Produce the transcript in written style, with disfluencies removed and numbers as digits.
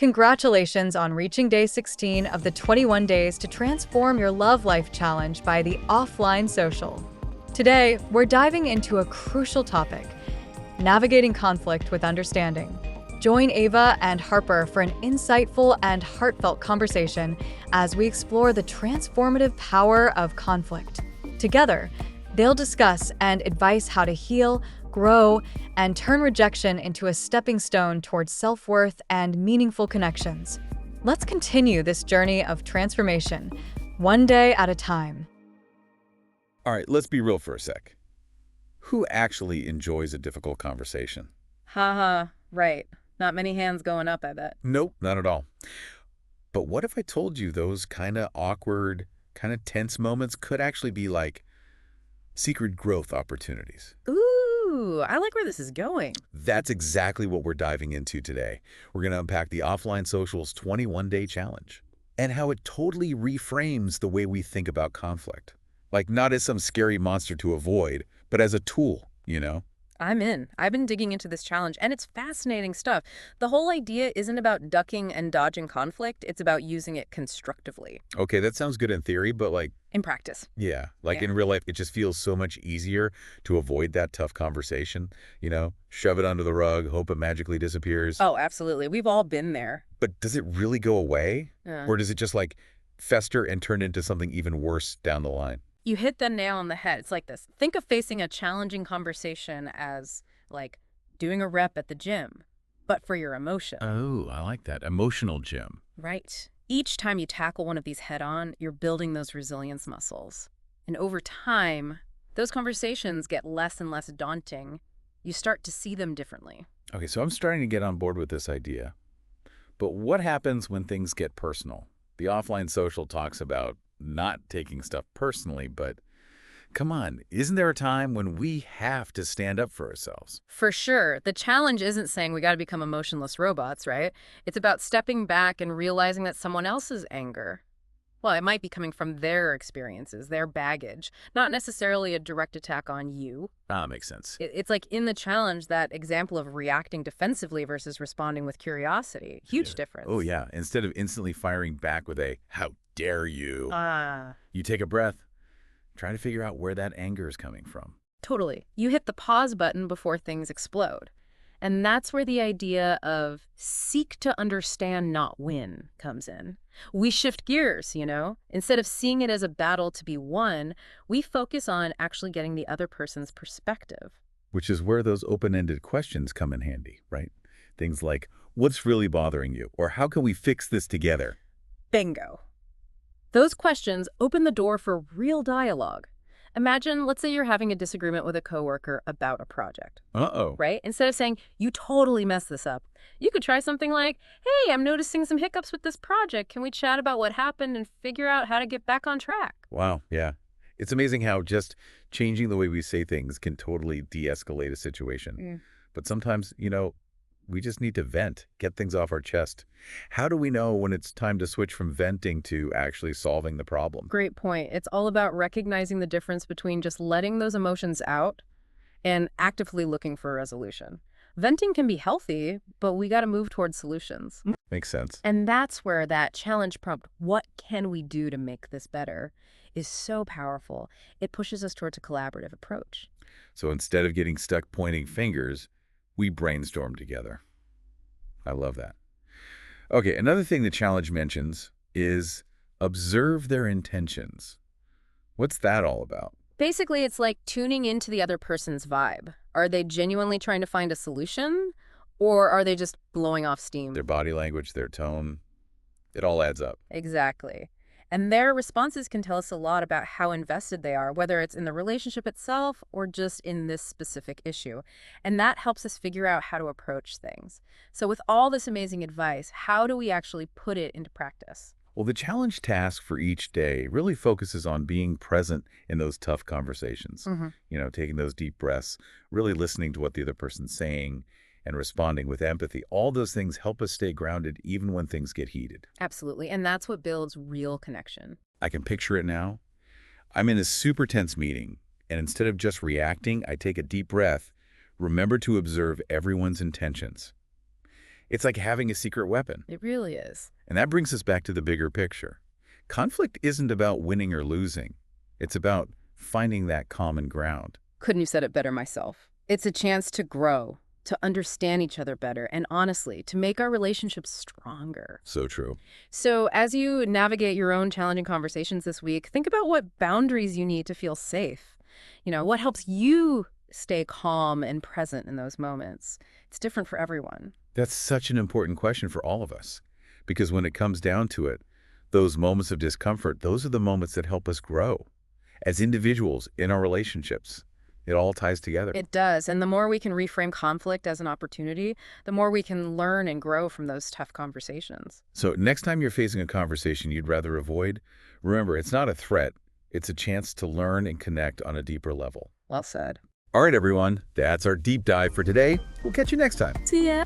Congratulations on reaching day 16 of the 21 Days to Transform Your Love Life Challenge by the Offline Social. Today, we're diving into a crucial topic: navigating conflict with understanding. Join Ava and Harper for an insightful and heartfelt conversation as we explore the transformative power of conflict. Together, they'll discuss and advise how to heal, grow, and turn rejection into a stepping stone towards self-worth and meaningful connections. Let's continue this journey of transformation, one day at a time. All right, let's be real for a sec. Who actually enjoys a difficult conversation? Haha, right. Not many hands going up, I bet. Nope, not at all. But what if I told you those kind of awkward, kind of tense moments could actually be like secret growth opportunities? Ooh, I like where this is going. That's exactly what we're diving into today. We're going to unpack the Offline Social's 21-day challenge and how it totally reframes the way we think about conflict. Like, not as some scary monster to avoid, but as a tool, you know? I'm in. I've been digging into this challenge, and it's fascinating stuff. The whole idea isn't about ducking and dodging conflict. It's about using it constructively. Okay, that sounds good in theory, but In practice. yeah, Yeah. in real life, it just feels so much easier to avoid that tough conversation, shove it under the rug, hope it magically disappears. Oh, absolutely. We've all been there. But does it really go away? Uh, Or does it just fester and turn into something even worse down the line? you hit the nail on the head. It's like this. Think of facing a challenging conversation as, like, doing a rep at the gym, but for your emotion. Oh, I like that. Emotional gym. Right. Each time you tackle one of these head-on, you're building those resilience muscles. And over time, those conversations get less and less daunting. You start to see them differently. Okay, so I'm starting to get on board with this idea. But what happens when things get personal? The Offline Social talks about not taking stuff personally, but come on, isn't there a time when we have to stand up for ourselves? For sure, the challenge isn't saying we got to become emotionless robots, right? It's about stepping back and realizing that someone else's anger, well, it might be coming from their experiences, their baggage, not necessarily a direct attack on you. Ah, makes sense. It's like in the challenge, that example of reacting defensively versus responding with curiosity. Huge difference. Oh, yeah. Instead of instantly firing back with a, how dare you, Ah, you take a breath, try to figure out where that anger is coming from. totally. You hit the pause button before things explode. And that's where the idea of seek to understand, not win, comes in. We shift gears, Instead of seeing it as a battle to be won, we focus on actually getting the other person's perspective. Which is where those open-ended questions come in handy, right? Things like, what's really bothering you? Or how can we fix this together? Bingo. Those questions open the door for real dialogue. Imagine, let's say you're having a disagreement with a coworker about a project, Uh-oh. right? Instead of saying, you totally messed this up, you could try something like, hey, I'm noticing some hiccups with this project. Can we chat about what happened and figure out how to get back on track? Wow, yeah. It's amazing how just changing the way we say things can totally de-escalate a situation. Mm. But sometimes, we just need to vent, get things off our chest. How do we know when it's time to switch from venting to actually solving the problem? Great point. It's all about recognizing the difference between just letting those emotions out and actively looking for a resolution. Venting can be healthy, but we got to move towards solutions. Makes sense. And that's where that challenge prompt, what can we do to make this better, is so powerful. It pushes us towards a collaborative approach. So instead of getting stuck pointing fingers, we brainstorm together. I love that. Okay, another thing the challenge mentions is observe their intentions. What's that all about? Basically, it's like tuning into the other person's vibe. Are they genuinely trying to find a solution, or are they just blowing off steam? Their body language, their tone, it all adds up. Exactly. And their responses can tell us a lot about how invested they are, whether it's in the relationship itself or just in this specific issue. And that helps us figure out how to approach things. So with all this amazing advice, how do we actually put it into practice? Well, the challenge task for each day really focuses on being present in those tough conversations. Taking those deep breaths, really listening to what the other person's saying, and responding with empathy. All those things help us stay grounded even when things get heated. Absolutely. And that's what builds real connection. I can picture it now. I'm in a super tense meeting, and instead of just reacting, I take a deep breath, remember to observe everyone's intentions. It's like having a secret weapon. It really is. And that brings us back to the bigger picture. Conflict isn't about winning or losing. It's about finding that common ground. Couldn't have said it better myself. It's a chance to grow, to understand each other better, and honestly, to make our relationships stronger. So true. So as you navigate your own challenging conversations this week, think about what boundaries you need to feel safe. What helps you stay calm and present in those moments. It's different for everyone. That's such an important question for all of us. Because when it comes down to it, those moments of discomfort, those are the moments that help us grow. As individuals, in our relationships, it all ties together. It does. And the more we can reframe conflict as an opportunity, the more we can learn and grow from those tough conversations. So next time you're facing a conversation you'd rather avoid, remember, it's not a threat. It's a chance to learn and connect on a deeper level. Well said. All right, everyone, that's our deep dive for today. We'll catch you next time. See ya.